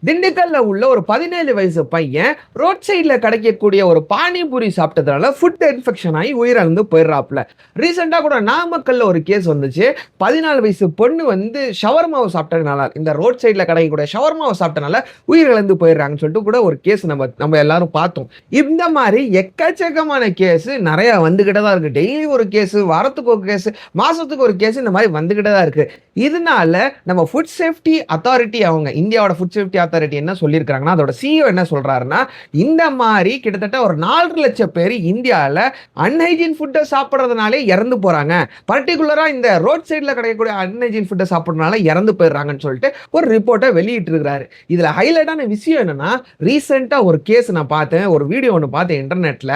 திண்டுக்கல்ல உள்ள ஒரு 17 வயசு பையன் ரோட் சைட்ல கிடைக்கக்கூடிய ஒரு பானிபூரி சாப்பிட்டதுனால ஃபுட் இன்ஃபெக்ஷன் ஆகி உயிரிழந்து போயிடுறாப்ல. ரீசெண்டா கூட நாமக்கல்ல ஒரு கேஸ் வந்துச்சு. 14 வயசு பொண்ணு வந்து ஷவர்மாவை சாப்பிட்டதுனால, இந்த ரோட் சைட்ல கிடைக்கக்கூடிய ஷவர்மாவை சாப்பிட்டனால உயிரிழந்து போயிடுறாங்கன்னு சொல்லிட்டு கூட ஒரு கேஸ் நம்ம எல்லாரும் பார்த்தோம். இந்த மாதிரி எக்கச்சக்கமான கேஸ் நிறைய வந்துகிட்டே தான் இருக்கு. டெய்லி ஒரு கேஸ், வாரத்துக்கு ஒரு கேஸ், மாசத்துக்கு ஒரு கேஸ், இந்த மாதிரி வந்துகிட்டே தான் இருக்கு. இதனால நம்ம ஃபுட் சேஃப்டி அத்தாரிட்டி, அவங்க இந்தியாவோட ஃபுட் சேஃப்டி அத்தாரிட்டி என்ன சொல்லியிருக்காங்கன்னா, அதோட சிஇஓ என்ன சொல்றாருன்னா, இந்த மாதிரி கிட்டத்தட்ட ஒரு 4 லட்சம் பேர் இந்தியாவில் அன்ஹைஜீன் ஃபுட்டை சாப்பிட்றதுனாலே இறந்து போறாங்க. பர்டிகுலரா இந்த ரோட் சைட்ல கிடைக்கக்கூடிய அன்ஹைஜீன் ஃபுட்டை சாப்பிட்றதுனால இறந்து போயிடுறாங்கன்னு சொல்லிட்டு ஒரு ரிப்போர்ட்டை வெளியிட்டு இருக்கிறாரு. இதுல ஹைலைட்டான விஷயம் என்னன்னா, ரீசெண்டா ஒரு கேஸ் நான் பார்த்தேன், ஒரு வீடியோ ஒன்று பார்த்தேன் இன்டர்நெட்ல.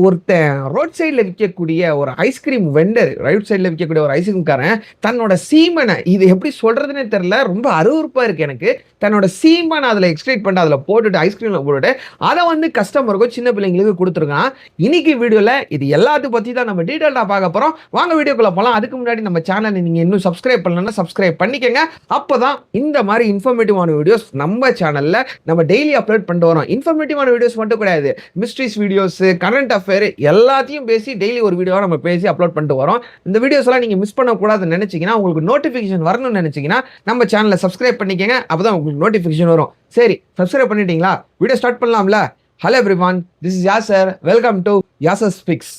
ஒருத்தன் ரோட் சைட்ல விற்கக்கூடிய ஒரு ஐஸ்கிரீம் வெண்டர், ரைட் சைட்ல விற்கக்கூடிய ஒரு ஐஸ்கிரீம்காரன் தன்னோட சீமனை, இது எப்படி சொல்றதுன்னே தெரியல, ரொம்ப அருவருப்பா இருக்கு எனக்கு. தன்னோட சீமனை அதில் எக்ஸ்ட்ரேட் பண்ணிட்டு அதில் போட்டுட்டு ஐஸ்கிரீம்ல போட்டுட்டு அதை வந்து கஸ்டமருக்கும் சின்ன பிள்ளைங்களுக்கு கொடுத்துருக்கான். இன்னைக்கு வீடியோல இது எல்லாத்தையும் பத்தி தான் நம்ம டீட்டெயிலாக பார்க்க போறோம். வாங்க வீடியோக்குள்ள போகலாம். அதுக்கு முன்னாடி நம்ம சேனலை நீங்க இன்னும் சப்ஸ்கிரைப் பண்ணலன்னா சப்ஸ்கிரைப் பண்ணிக்கங்க. அப்பதான் இந்த மாதிரி இன்ஃபர்மேட்டிவான வீடியோஸ் நம்ம சேனல்ல நம்ம டெய்லி அப்லோட் பண்ணிட்டு வரோம். இன்ஃபர்மேட்டிவான வீடியோஸ் மட்டும் கிடையாது, மிஸ்ட்ரிஸ் வீடியோஸ், கரண்ட் அஃபேர் எல்லாத்தையும் பேசி டெய்லி ஒரு வீடியோவாக நம்ம பேசி அப்லோட் பண்ணிட்டு வரோம். இந்த வீடியோஸ் எல்லாம் நீங்க மிஸ் பண்ணக்கூடாதுன்னு நினைச்சீங்கன்னா, உங்களுக்கு நோட்டிஃபிகேஷன் வரணும்னு நினைச்சீங்கன்னா நம்ம சேனலை சப்ஸ்கிரைப் பண்ணிக்கங்க. அப்பதான் உங்களுக்கு நோட்டிஃபிகேஷன் வரும். சரி, சப்ஸ்கிரைப் பண்ணிட்டீங்களா? வீடியோ ஸ்டார்ட் பண்ணலாம்ல? Hello everyone, this is Yasar. Welcome to Yasar speaks.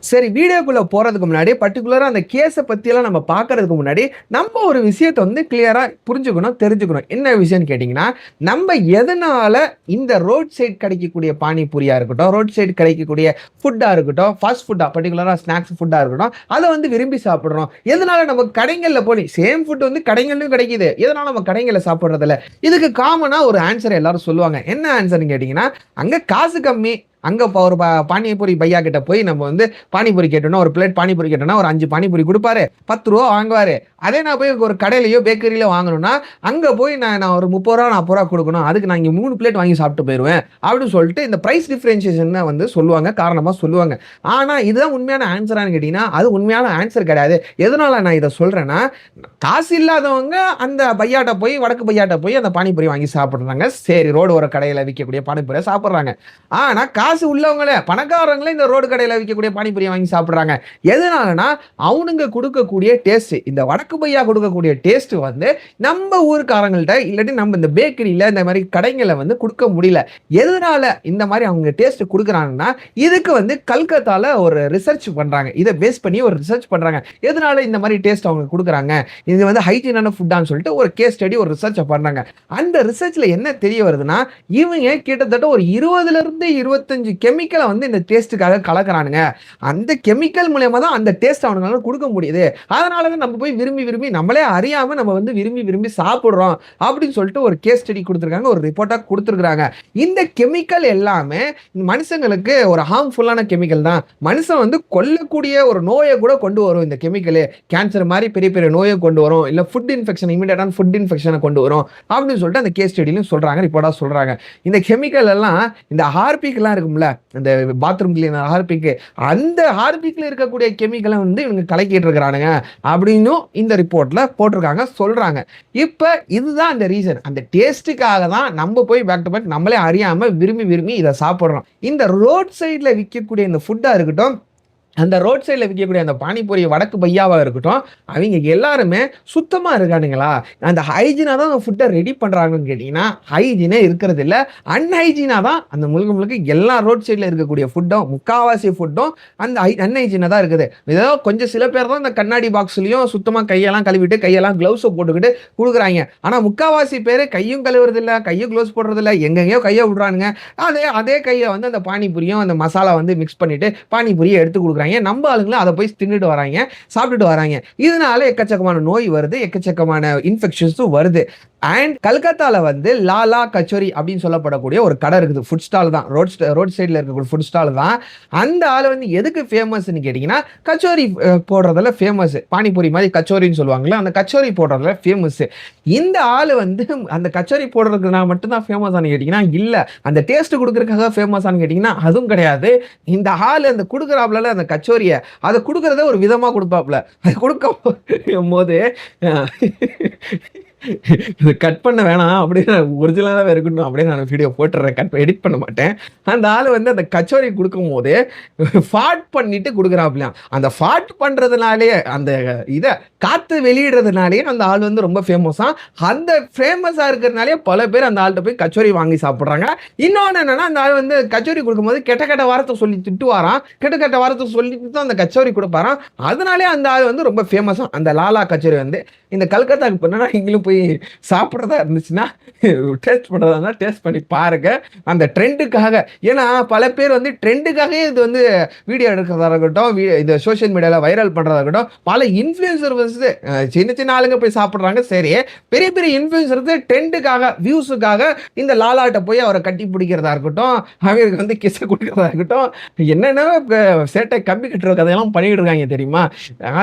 சரி, வீடியோக்குள்ள போறதுக்கு முன்னாடி, பர்டிகுலரா அந்த கேஸை பத்தியெல்லாம் நம்ம பார்க்கறதுக்கு முன்னாடி நம்ம ஒரு விஷயத்தை வந்து கிளியரா புரிஞ்சுக்கணும், தெரிஞ்சுக்கணும். என்ன விஷயம்னு கேட்டிங்கன்னா, நம்ம எதனால இந்த ரோட் சைட் கிடைக்கக்கூடிய பானிபூரியா இருக்கட்டும், ரோட் சைடு கிடைக்கக்கூடிய ஃபுட்டா இருக்கட்டும், ஃபாஸ்ட் ஃபுட்டா, பர்டிகுலரா ஸ்நாக்ஸ் ஃபுட்டா இருக்கட்டும், அதை வந்து விரும்பி சாப்பிட்றோம். எதனால நம்ம கடைகளில் போய் சேம் ஃபுட் வந்து கடைகள்லையும் கிடைக்குது, எதனால நம்ம கடைகளில் சாப்பிட்றதில்ல? இதுக்கு காமனா ஒரு ஆன்சர் எல்லாரும் சொல்லுவாங்க. என்ன ஆன்சர்னு கேட்டிங்கன்னா, அங்கே காசு கம்மி. அங்கே இப்போ ஒரு பானிபூரி பையா கிட்ட போய் நம்ம வந்து பானிபூரி கேட்டோம்னா, ஒரு பிளேட் பானிபூரி கேட்டோம்னா ஒரு 5 பானிபூரி கொடுப்பாரு, 10 ரூபா வாங்குவார். அதே நான் போய் ஒரு கடையிலையோ பேக்கரியிலோ வாங்கணும்னா, அங்கே போய் நான் ஒரு 30 ரூபா 40 ரூபா கொடுக்கணும், அதுக்கு நான் இங்கே 3 பிளேட் வாங்கி சாப்பிட்டு போயிடுவேன் அப்படின்னு சொல்லிட்டு இந்த ப்ரைஸ் டிஃப்ரென்சியேஷன் வந்து சொல்லுவாங்க, காரணமாக சொல்லுவாங்க. ஆனால் இதுதான் உண்மையான ஆன்சரானு கேட்டிங்கன்னா, அது உண்மையான ஆன்சர் கிடையாது. எதனால நான் இதை சொல்கிறேன்னா, காசு இல்லாதவங்க அந்த பையாட்ட போய், வடக்கு பையாட்ட போய் அந்த பானிபூரி வாங்கி சாப்பிட்றாங்க. சரி, ரோடு ஒரு கடையில் விற்கக்கூடிய பானிபூரியை சாப்பிட்றாங்க. ஆனால் காசு உள்ளவங்களே, பணக்காரங்களே இந்த ரோடு கடையில் விற்கக்கூடிய பானிபூரியை வாங்கி சாப்பிட்றாங்க. எதனாலனா, அவனுங்க கொடுக்கக்கூடிய டேஸ்ட், இந்த வடக்கு பையா கொடுக்கக்கூடிய டேஸ்ட் வந்து நம்ம ஊருக்காரங்கள்ட்ட இல்லாட்டி நம்ம இந்த பேக்கரியில் இந்த மாதிரி கடைகளை வந்து கொடுக்க முடியல. எதனால இந்த மாதிரி அவங்க டேஸ்ட் கொடுக்குறாங்கன்னா, இதுக்கு வந்து கல்கத்தால ஒரு ரிசர்ச் பண்றாங்க. இதை பேஸ் பண்ணி ஒரு ரிசர்ச் பண்றாங்க. எதனால இந்த மாதிரி டேஸ்ட் அவங்க கொடுக்குறாங்க, இது வந்து ஹைஜீனான ஃபுட்டான்னு சொல்லிட்டு ஒரு கேஸ் ஸ்டடி, ஒரு ரிசர்ச் பண்றாங்க. அந்த ரிசர்ச்ல என்ன தெரிய வருதுன்னா, இவங்க கிட்டத்தட்ட ஒரு 20 இருந்து 25 கெமிக்கலை வந்து இந்த டேஸ்ட்டுக்காக கலக்கிறானுங்க. அந்த கெமிக்கல் மூலமா தான் அந்த டேஸ்ட் அவனுங்களால கொடுக்க முடியுது. அதனால தான் நம்ம போய் விரும்பி விரும்பி, நம்மளே அறியாம நம்ம வந்து விரும்பி விரும்பி சாப்பிடுறோம் அப்படின்னு சொல்லிட்டு ஒரு கேஸ் ஸ்டடி கொடுத்துருக்காங்க, ஒரு ரிப்போர்ட்டா கொடுத்துருக்காங்க. இந்த கெமிக்கல் எல்லாமே மனுஷங்களுக்கு ஒரு ஹார்ம்ஃபுல்லான கெமிக்கல் தான். மனுஷன் வந்து கொல்லக்கூடிய ஒரு நோயை கூட கொண்டு வரும் இந்த கெமிக்கல். கேன்சர் மாதிரி பெரிய பெரிய நோயை கொண்டு வரும், இல்ல ஃபுட் இன்ஃபெக்ஷன், இமிடியேட்டான ஃபுட் இன்ஃபெக்ஷனை கொண்டு வரும் அப்படின்னு சொல்லிட்டு அந்த கேஸ் ஸ்டடியிலும் சொல்றாங்க, ரிப்போர்ட்டா சொல்றாங்க. இந்த கெமிக்கல் எல்லாம், இந்த ஹார்பிக்லாம் இருக்கும்ல, இந்த பாத்ரூம் கிளீனர் ஹார்பிக், அந்த ஹார்பிக்ல இருக்கக்கூடிய கெமிக்கலை வந்து இவங்க கலக்கிட்டு இருக்கிறானுங்க அப்படின்னு இந்த ரிப்போர்ட்ல போட்டிருக்காங்க, சொல்றாங்க. இப்ப இதுதான் அந்த ரீசன். அந்த டேஸ்ட்டுக்காக தான் நம்ம போய் பேக் டு பேக் நம்மளே அறியாம விரும்பி விரும்பி இதை சாப்பிட்றோம். இந்த ரோட் சைட்ல விற்கக்கூடிய இந்த ஃபுட்டா இருக்கட்டும், அந்த ரோட் சைடில் விற்கக்கூடிய அந்த பானிபூரி வடக்கு பையாவாக இருக்கட்டும், அவங்க எல்லாருமே சுத்தமாக இருக்கானுங்களா, அந்த ஹைஜீனாக தான் அந்த ஃபுட்டை ரெடி பண்ணுறாங்கன்னு கேட்டிங்கன்னா, ஹைஜீனே இருக்கிறது இல்லை. அன்ஹைஜீனாக தான் அந்த முழுக்க எல்லா ரோட் சைடில் இருக்கக்கூடிய ஃபுட்டும், முக்கால்வாசி ஃபுட்டும் அந்த அன்ஹைஜீனாக தான் இருக்குது. ஏதோ கொஞ்சம் சில பேர் தான் இந்த கண்ணாடி பாக்ஸ்லையும் சுத்தமாக கையெல்லாம் கழுவிட்டு, கையெல்லாம் க்ளவுஸை போட்டுக்கிட்டு கொடுக்குறாங்க. ஆனால் முக்கால்வாசி பேர் கையும் கழுவுறதில்லை, கையும் க்ளவுஸ் போடுறதில்லை, எங்கெங்கேயோ கையை விடுறானுங்க. அதே கையை வந்து அந்த பானிபூரியும் அந்த மசாலா வந்து மிக்ஸ் பண்ணிவிட்டு பானிபூரியை எடுத்து கொடுக்குறாங்க. நம்ம ஆளுங்களும் அதை போய் தின்னுட்டு வராங்க, சாப்பிட்டுட்டு வராங்க. இதனால எக்கச்சக்கமான நோய் வருது, எக்கச்சக்கமான இன்ஃபெக்ஷன்ஸும் வருது. அண்ட் கல்கத்தால வந்து லாலா கச்சோரி அப்படின்னு சொல்லப்படக்கூடிய ஒரு கடை இருக்குது, ஃபுட் ஸ்டால் தான், ரோட் சைடில் இருக்கக்கூடிய ஃபுட் ஸ்டால் தான். அந்த ஆள் வந்து எதுக்கு ஃபேமஸ்ன்னு கேட்டிங்கன்னா கச்சோரி போடுறதுல ஃபேமஸ். பானிபூரி மாதிரி கச்சோரின்னு சொல்லுவாங்களே, அந்த கச்சோரி போடுறதுல ஃபேமஸ். இந்த ஆள் வந்து அந்த கச்சோரி போடுறதுக்கு நான் மட்டும்தான் ஃபேமஸானு கேட்டிங்கன்னா இல்லை, அந்த டேஸ்ட் கொடுக்குறதுக்காக ஃபேமஸானு கேட்டிங்கன்னா அதுவும் கிடையாது. இந்த ஆள் அந்த கொடுக்குறாப்புல அந்த கச்சோரியை அதை கொடுக்குறத ஒரு விதமாக கொடுப்பாப்புல. அது கொடுக்கும் போது கட் பண்ண வேணாம் அப்படின்னு ஒரிஜினலாகவே இருக்கட்டும் அப்படின்னு நான் வீடியோ போட்டுறேன், எடிட் பண்ண மாட்டேன். அந்த ஆள் வந்து அந்த கச்சோரி கொடுக்கும் போது ஃபாட் பண்ணிட்டு கொடுக்குறாப்லையாம். அந்த ஃபாட் பண்ணுறதுனாலே அந்த இதை காற்று வெளியிடுறதுனாலேயே அந்த ஆள் வந்து ரொம்ப ஃபேமஸாக, அந்த ஃபேமஸாக இருக்கிறதுனாலே பல பேர் அந்த ஆள்கிட்ட போய் கச்சோரி வாங்கி சாப்பிட்றாங்க. இன்னொன்று என்னென்னா அந்த ஆள் வந்து கச்சோரி கொடுக்கும்போது கெட்ட கெட்ட வாரத்தை சொல்லி திட்டுவாராம், கெட்ட கெட்ட வாரத்தை சொல்லிட்டு தான் அந்த கச்சோரி கொடுப்பாராம். அதனாலே அந்த ஆள் வந்து ரொம்ப ஃபேமஸாக. அந்த லாலா கச்சோரி வந்து இந்த கல்கத்தாக்கு போனா நீங்களும் போய் சாப்பிட்றதா இருந்துச்சுன்னா, டேஸ்ட் பண்ணுறதா இருந்தால் டேஸ்ட் பண்ணி பாருங்க. அந்த ட்ரெண்டுக்காக, ஏன்னா பல பேர் வந்து ட்ரெண்டுக்காகவே இது வந்து வீடியோ எடுக்கிறதா இருக்கட்டும், இது சோஷியல் மீடியாவில் வைரல் பண்ணுறதா இருக்கட்டும், பல இன்ஃப்ளூயன்சர் வந்து சின்ன சின்ன ஆளுங்க போய் சாப்பிட்றாங்க. சரி, பெரிய பெரிய இன்ஃப்ளூயன்சர் வந்து ட்ரெண்டுக்காக, வியூஸுக்காக இந்த லாலாட்ட போய் அவரை கட்டி பிடிக்கிறதா இருக்கட்டும், அவருக்கு வந்து கிஸ்ஸை கொடுக்கறதா இருக்கட்டும், என்னென்ன சேட்டை கம்பி கட்டுற கதையெல்லாம் பண்ணிக்கிட்டு இருக்காங்க தெரியுமா?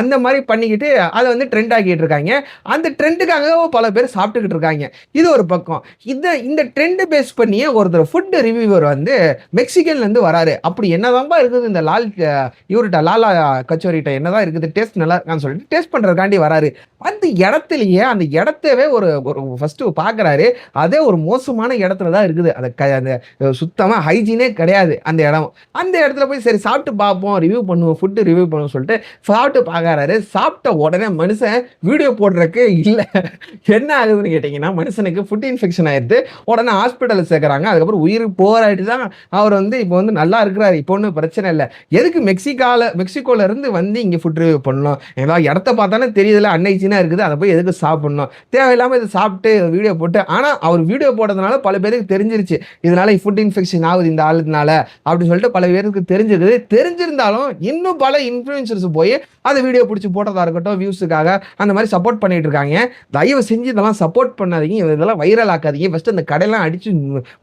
அந்த மாதிரி பண்ணிக்கிட்டு அதை வந்து ட்ரெண்ட் ஆக்கிட்டு இருக்காங்க. அந்த ட்ரெண்டுக்காக பல பேர் சாப்பிட்டுக்கிட்டு இருக்காங்க. இது ஒரு பக்கம். இந்த ட்ரெண்ட் பேஸ் பண்ணியே ஒருத்தர் ஃபுட் ரிவ்யூவர் வந்து மெக்சிகன்ல இருந்து வராரு. அப்படி என்னதான்பா இருக்குது இந்த இவர்கிட்ட லாலா கச்சோரிட்ட என்னதான் இருக்குது, டேஸ்ட் நல்லா இருக்கான்னு சொல்லிட்டு டேஸ்ட் பண்றதுக்காண்டி வராரு. அந்த இடத்துலயே அந்த இடத்தவே ஒரு ஃபர்ஸ்ட் பாக்குறாரு. அதே ஒரு மோசமான இடத்துல தான் இருக்குது. அந்த சுத்தமா ஹைஜீனே கிடையாது அந்த இடம். அந்த இடத்துல போய் சரி சாப்பிட்டு பார்ப்போம், ரிவ்யூ பண்ணுவோம், ஃபுட்டு ரிவ்யூ பண்ணுவோம் சொல்லிட்டு சாப்பிட்டு பார்க்கறாரு. சாப்பிட்ட உடனே மனுஷன் வீடியோ போடுறதுக்கு இல்லை, என்ன ஆகுதுன்னு கேட்டிங்கன்னா மனுஷனுக்கு ஃபுட் இன்ஃபெக்ஷன் ஆயிடுது. உடனே ஹாஸ்பிட்டலில் சேர்க்குறாங்க. அதுக்கப்புறம் உயிர் போராடி தான் அவர் வந்து இப்போ வந்து நல்லா இருக்கிறாரு. இப்போ ஒன்றும் பிரச்சனை இல்லை. எதுக்கு மெக்சிகோல இருந்து வந்து இங்கே ஃபுட் ரிவ்யூ பண்ணணும்? ஏதாவது இடத்த பார்த்தானே தெரியுதுல அன்னைச்சினா இருக்குது, அதை போய் எதுக்கு சாப்பிடணும்? தேவையில்லாமல் இதை சாப்பிட்டு வீடியோ போட்டு, ஆனால் அவர் வீடியோ போடுறதுனால பல பேருக்கு தெரிஞ்சிருச்சு இதனால ஃபுட் இன்ஃபெக்ஷன் ஆகுது இந்த ஆளுனால அப்படின்னு சொல்லிட்டு பல பேருக்கு தெரிஞ்சிருக்குது. தெரிஞ்சிருந்தாலும் இன்னும் பல இன்ஃப்ளூயன்சர்ஸ் போய் அதை வீடியோ பிடிச்சி போட்டதாக இருக்கட்டும், வியூஸுக்காக அந்த மாதிரி சப்போர்ட் பண்ணிட்டு இருக்காங்க. தயவு செஞ்சு இதெல்லாம் சப்போர்ட் பண்ணாதீங்க, இதெல்லாம் வைரல் ஆக்காதீங்க. ஃபர்ஸ்ட் இந்த கடையெல்லாம் அடிச்சு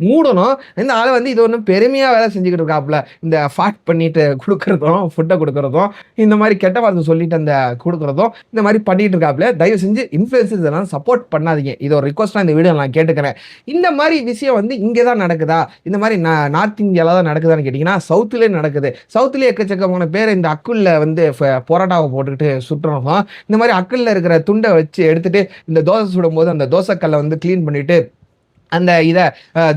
மூடணும். இந்த ஆளை வந்து இது ஒன்றும் பெருமையாக வேலை செஞ்சுக்கிட்டு இருக்காப்புல. இந்த ஃபாட் பண்ணிட்டு கொடுக்குறதும், ஃபுட்டை கொடுக்குறதும், இந்த மாதிரி கெட்ட வார்த்தை சொல்லிட்டு அந்த கொடுக்குறதும், இந்த மாதிரி பண்ணிட்டு இருக்காப்புல. தயவு செஞ்சு இன்ஃப்ளூயன்சர்ஸ் இதெல்லாம் சப்போர்ட் பண்ணாதீங்க. இது ஒரு ரிக்வஸ்ட்டாக இந்த வீடியோ நான் கேட்டுக்கிறேன். இந்த மாதிரி விஷயம் வந்து இங்கே தான் நடக்குதா, இந்த மாதிரி நார்த் இந்தியாவில் தான் நடக்குதான்னு கேட்டிங்கன்னா சவுத்துலேயே நடக்குது. சவுத்துலேயே எக்கச்சக்கமான பேர் இந்த அக்குள்ள வந்து பொரோட்டாவை போட்டுக்கிட்டு சுற்றுறோம். இந்த மாதிரி அக்குள்ள இருக்கிற துண்டை வச்சு எடுத்துட்டு இந்த தோசை சுடும்போது அந்த தோசைக்கல்லை வந்து க்ளீன் பண்ணிட்டு அந்த இதை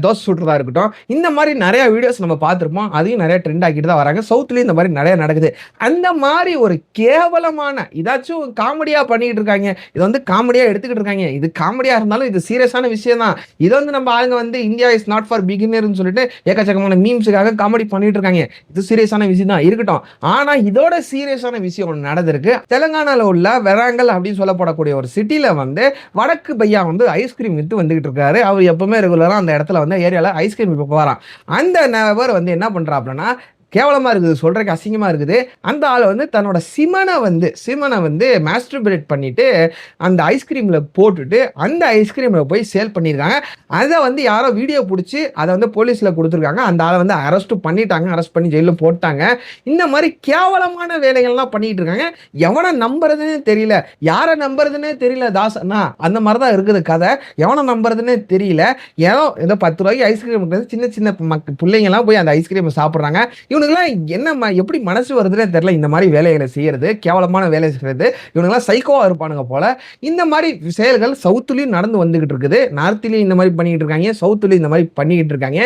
தோசை சுடுறதா இருக்கட்டும், இந்த மாதிரி நிறைய வீடியோஸ் நம்ம பார்த்துருப்போம். அதையும் நிறைய ட்ரெண்ட் ஆக்கிட்டு தான் வராங்க. சவுத்துலேயும் இந்த மாதிரி நிறைய நடக்குது. அந்த மாதிரி ஒரு கேவலமான இதாச்சும் காமெடியாக பண்ணிக்கிட்டு இருக்காங்க. இது வந்து காமெடியாக எடுத்துக்கிட்டு இருக்காங்க. இது காமெடியாக இருந்தாலும் இது சீரியஸான விஷயம் தான். இது வந்து நம்ம ஆளுங்க வந்து இந்தியா இஸ் நாட் ஃபார் பிகினர்னு சொல்லிட்டு ஏக்கச்சக்கமான மீம்ஸுக்காக காமெடி பண்ணிட்டு இருக்காங்க. இது சீரியஸான விஷயம் தான் இருக்கட்டும். ஆனால் இதோட சீரியஸான விஷயம் ஒன்று நடந்திருக்கு. தெலுங்கானாவில் உள்ள வெராங்கல் அப்படின்னு சொல்லப்படக்கூடிய ஒரு சிட்டியில் வந்து வடக்கு பையா வந்து ஐஸ்கிரீம் விற்று வந்துகிட்டு இருக்காரு. அவர் எப்பவுமே ரெகுலராக அந்த இடத்துல வந்து ஏரியாவில் ஐஸ்கிரீம் இப்போ போகிறான். அந்த நபர் வந்து என்ன பண்ணுறாப்புலன்னா, கேவலமாக இருக்குது, சொல்கிறக்கு அசிங்கமாக இருக்குது. அந்த ஆள் வந்து தன்னோட சிமனை வந்து மாஸ்டர்பேட் பண்ணிவிட்டு அந்த ஐஸ்கிரீமில் போட்டுட்டு அந்த ஐஸ்கிரீமில் போய் சேல் பண்ணியிருக்காங்க. அதை வந்து யாரோ வீடியோ பிடிச்சி அதை வந்து போலீஸில் கொடுத்துருக்காங்க. அந்த ஆளை வந்து அரெஸ்ட் பண்ணி ஜெயிலில் போட்டாங்க. இந்த மாதிரி கேவலமான வேலைகள்லாம் பண்ணிகிட்டு இருக்காங்க. எவனை நம்புறதுன்னே தெரியல, யாரை நம்புறதுன்னே தெரியல தாசனா. அந்த மாதிரி தான் இருக்குது கதை. எவனை நம்புறதுன்னே தெரியல. ஏதோ 10 ரூபாய்க்கு ஐஸ்கிரீம் சின்ன சின்ன பிள்ளைங்கள்லாம் போய் அந்த ஐஸ்கிரீமை சாப்பிட்றாங்க. இவனுங்களாம் எப்படி மனசு வருதுன்னே தெரியல இந்த மாதிரி வேலைகளை செய்யறது, கேவலமான வேலை செய்யறது. இவனுங்களாம் சைக்கோவா இருப்பானுங்க போல. இந்த மாதிரி செயல்கள் சவுத்துலையும் நடந்து வந்துகிட்டு இருக்குது. நார்த்லயும் இந்த மாதிரி பண்ணிட்டு இருக்காங்க, சவுத்துலையும் இந்த மாதிரி பண்ணிக்கிட்டு இருக்காங்க.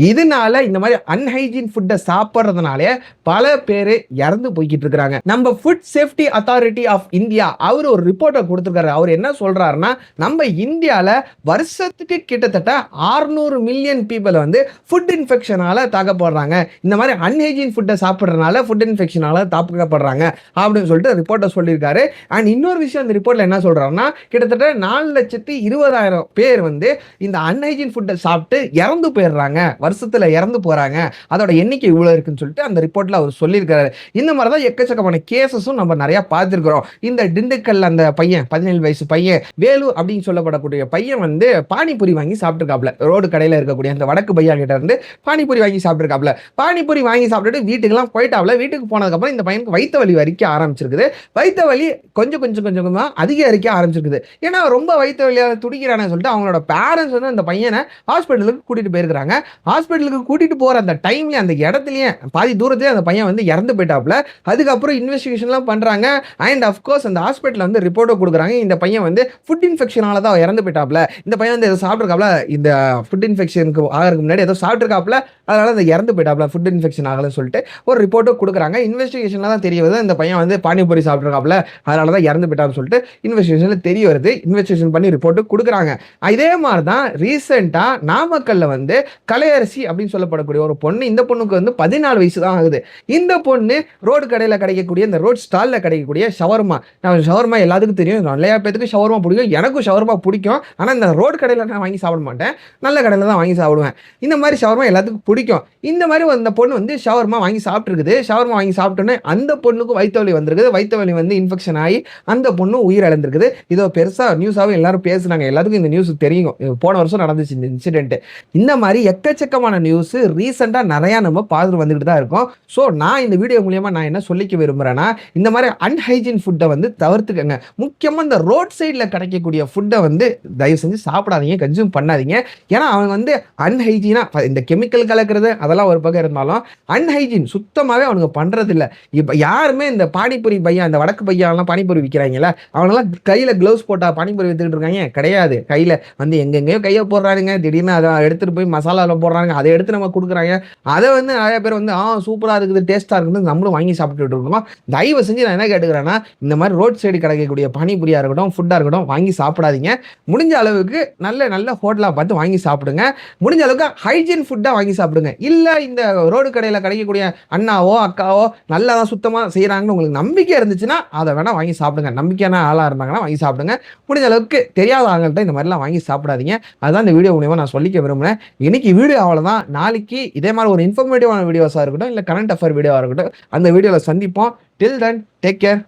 இதனால இந்த மாதிரி அன்ஹைஜீன் ஃபுட்டை சாப்பிட்றதுனாலே பல பேர் இறந்து போய்கிட்டு இருக்கிறாங்க. நம்ம food safety authority of India அவர் ஒரு ரிப்போர்ட்டை கொடுத்துருக்காரு. அவர் என்ன சொல்றாருன்னா, நம்ம இந்தியாவில் வருஷத்துக்கு கிட்டத்தட்ட 600 மில்லியன் பீப்புள் வந்து ஃபுட் இன்ஃபெக்ஷனால தாக்கப்படுறாங்க. இந்த மாதிரி அன்ஹைஜீன் ஃபுட்டை சாப்பிட்றதுனால ஃபுட் இன்ஃபெக்ஷனால தாக்கப்படுறாங்க அப்படின்னு சொல்லிட்டு ரிப்போர்ட்டை சொல்லியிருக்காரு. அண்ட் இன்னொரு விஷயம் அந்த ரிப்போர்ட்ல என்ன சொல்றாருன்னா, கிட்டத்தட்ட 4,20,000 பேர் வந்து இந்த அன்ஹைஜீன் ஃபுட்டை சாப்பிட்டு இறந்து போயிடுறாங்க, வருஷத்துல இறந்து போறாங்க, அதோட எண்ணிக்கை இவ்வளோ இருக்குன்னு சொல்லிட்டு அந்த ரிப்போர்ட்ல அவர் சொல்லியிருக்காரு. இந்த மாதிரி தான் எக்கச்சக்கமான கேசஸும் நம்ம நிறைய பார்த்துருக்கிறோம். இந்த திண்டுக்கல்ல அந்த பையன் 17 வயசு பையன் வேலு அப்படின்னு சொல்லப்படக்கூடிய பையன் வந்து பானிபூரி வாங்கி சாப்பிட்டுருக்காப்ல. ரோடு கடையில் இருக்கக்கூடிய அந்த வடக்கு பையா கிட்ட இருந்து பானிபூரி வாங்கி சாப்பிட்டுருக்காப்ல. பானிபூரி வாங்கி சாப்பிட்டுட்டு வீட்டுக்கெல்லாம் போயிட்டாப்ல. வீட்டுக்கு போனதுக்கப்புறம் இந்த பையனுக்கு வயிற்று வலி வரிக்க ஆரம்பிச்சிருக்குது. வயிற்று வலி கொஞ்சமா அதிகரிக்க ஆரம்பிச்சிருக்குது. ஏன்னா ரொம்ப வயிற்று வலியால் துடிக்கிறானு சொல்லிட்டு அவங்களோட பேரண்ட்ஸ் வந்து அந்த பையனை ஹாஸ்பிட்டலுக்கு கூட்டிட்டு போயிருக்கிறாங்க. ஹாஸ்பிட்டலுக்கு கூட்டிட்டு போற அந்த டைம்ல அந்த இடத்துலயே பாதி தூரத்திலே அந்த பையன் வந்து இறந்து போயிட்டாப்ல. அதுக்கப்புறம் இன்வெஸ்டிகேஷன்லாம் பண்றாங்க. அண்ட் அஃப்கோர்ஸ் அந்த ஹாஸ்பிட்டல் வந்து ரிப்போர்ட்டை கொடுக்குறாங்க. இந்த பையன் வந்து ஃபுட் இன்ஃபெக்ஷனால தான் இறந்து போயிட்டாப்ல. இந்த பையன் வந்து ஏதோ சாப்பிட்ருக்காப்ல, இந்த ஃபுட் இன்ஃபெக்ஷனுக்கு ஆகிறதுக்கு முன்னாடி ஏதோ சாப்பிட்ருக்காப்ல, அதனால அந்த இறந்து போயிட்டாப்ல, ஃபுட் இன்ஃபெக்ஷன் ஆகலன்னு சொல்லிட்டு ஒரு ரிப்போர்ட்டும் கொடுக்குறாங்க. இன்வெஸ்டிகேஷன்ல தான் தெரிய வருது இந்த பையன் வந்து பானிபூரி சாப்பிட்ருக்காப்ல, அதனால தான் இறந்து போயிட்டான்னு சொல்லிட்டு இன்வெஸ்டிகேஷன்ல தெரிய வருது. இன்வெஸ்டிகேஷன் பண்ணி ரிப்போர்ட்டு கொடுக்குறாங்க. இதே மாதிரி தான் ரீசெண்டா நாமக்கல்ல வந்து கலையரசி அப்படின்னு சொல்லப்படக்கூடிய ஒரு பொண்ணு, இந்த பொண்ணுக்கு வந்து 14 வயசு தான் ஆகுது. இந்த பொண்ணு ரோடு கடையில் கிடைக்கக்கூடிய இந்த ரோட் ஸ்டாலில் கிடைக்கக்கூடிய ஷவர்மா, நான் ஷவர்மா எல்லாத்துக்கும் தெரியும், நிறையா பேருக்கு ஷவர்மா பிடிக்கும், எனக்கும் ஷவர்மா பிடிக்கும். ஆனால் இந்த ரோடு கடையில் நான் வாங்கி சாப்பிட மாட்டேன், நல்ல கடையில் தான் வாங்கி சாப்பிடுவேன். இந்த மாதிரி ஷவர்மா எல்லாத்துக்கும் பிடிக்கும். இந்த மாதிரி அந்த பொண்ணு வந்து ஷவர்மா வாங்கி சாப்பிட்டுருக்குது. ஷவர்மா வாங்கி சாப்பிட்டோன்னே அந்த பொண்ணுக்கு வயிற்று வலி வந்திருக்குது. வயிற்று வலி வந்து இன்ஃபெக்ஷன் ஆகி அந்த பொண்ணு உயிர் இழந்திருக்குது. இதோ பெருசாக நியூஸாகவே எல்லாரும் பேசுனாங்க. எல்லாத்துக்கும் இந்த நியூஸ் தெரியும், போன வருஷம் நடந்துச்சு இந்த இன்சிடென்ட். இந்த மாதிரி எக்கச்சக்கமான நியூஸ் ரீசெண்டாக நிறையா நம்ம பார்த்துட்டு வந்துட்டு தான் இருக்கோம். ஸோ நான் இந்த வீடியோ மூலியமாக நான் என்ன சொல்லிக்க விரும்புகிறேன்னா, இந்த மாதிரி அன்ஹைஜீன் ஃபுட்டை வந்து தவிர்த்துக்கங்க. முக்கியமாக இந்த ரோட் சைடில் கிடைக்கக்கூடிய ஃபுட்டை வந்து தயவு செஞ்சு சாப்பிடாதீங்க, கன்சியூம் பண்ணாதீங்க. ஏன்னா அவங்க வந்து அன்ஹைஜீனாக இந்த கெமிக்கல் கலக்கிறது அதெல்லாம் ஒரு பக்கம் இருந்தாலும் அன்ஹைஜீன் சுத்தமாகவே அவனுங்க பண்ணுறதில்ல. இப்போ யாருமே இந்த பானிபூரி பையா, இந்த வடக்கு பையாலாம் பானிபூரி விற்கிறாங்களா, அவங்களாம் கையில் க்ளவுஸ் போட்டால் பானிபூரி விற்றுக்கிட்டு இருக்காங்க கிடையாது. கையில் வந்து எங்கெங்கேயோ கையை போடுறானுங்க, திடீர்னு அதை எடுத்துகிட்டு போய் மசாலாவில் போடுறாங்க, அதை எடுத்து நம்ம கொடுக்குறாங்க. அதை வந்து நிறைய பேர் வந்து சூப்பராக இருக்குது, டேஸ்ட்டாக இருக்குது, நம்மளும் வாங்கி சாப்பிட்டுட்டு இருக்கோம். தயவு செஞ்சு நான் என்ன கேட்டுக்கிறேன்னா, இந்த மாதிரி ரோட் சைடு கிடைக்கக்கூடிய பானிபூரியாக இருக்கட்டும், ஃபுட்டாக இருக்கட்டும், வாங்கி சாப்பிடாதீங்க. முடிஞ்ச அளவுக்கு நல்ல நல்ல ஹோட்டலாக பார்த்து வாங்கி சாப்பிடுங்க. முடிஞ்ச அளவுக்கு ஹைஜீன் ஃபுட்டாக வாங்கி சாப்பிடுங்க. இல்லை இந்த ரோடு கடையில் கிடைக்கக்கூடிய அண்ணாவோ அக்காவோ நல்லா தான் சுத்தமாக செய்கிறாங்கன்னு உங்களுக்கு நம்பிக்கை இருந்துச்சுன்னா அதை வேணால் வாங்கி சாப்பிடுங்க. நம்பிக்கையான ஆளாக இருந்தாங்கன்னா வாங்கி சாப்பிடுங்க. முடிஞ்ச அளவுக்கு தெரியாத ஆள்கிட்ட இந்த மாதிரிலாம் வாங்கி சாப்பிடாதீங்க. அதுதான் இந்த வீடியோ மூலியமாக நான் சொல்லிக்க விரும்புகிறேன். இன்னைக்கு வீடியோ அவ்வளோதான். நாளைக்கு இதே மாதிரி ஒரு இன்ஃபர்மேட்டிவான வீடியோஸாக இருக்கட்டும், இல்லை கரண்ட் அஃபேர் வீடியோவாக இருக்கட்டும், அந்த வீடியோவில் சந்திப்போம். டில் தென் டேக் கேர்,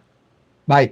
பாய்.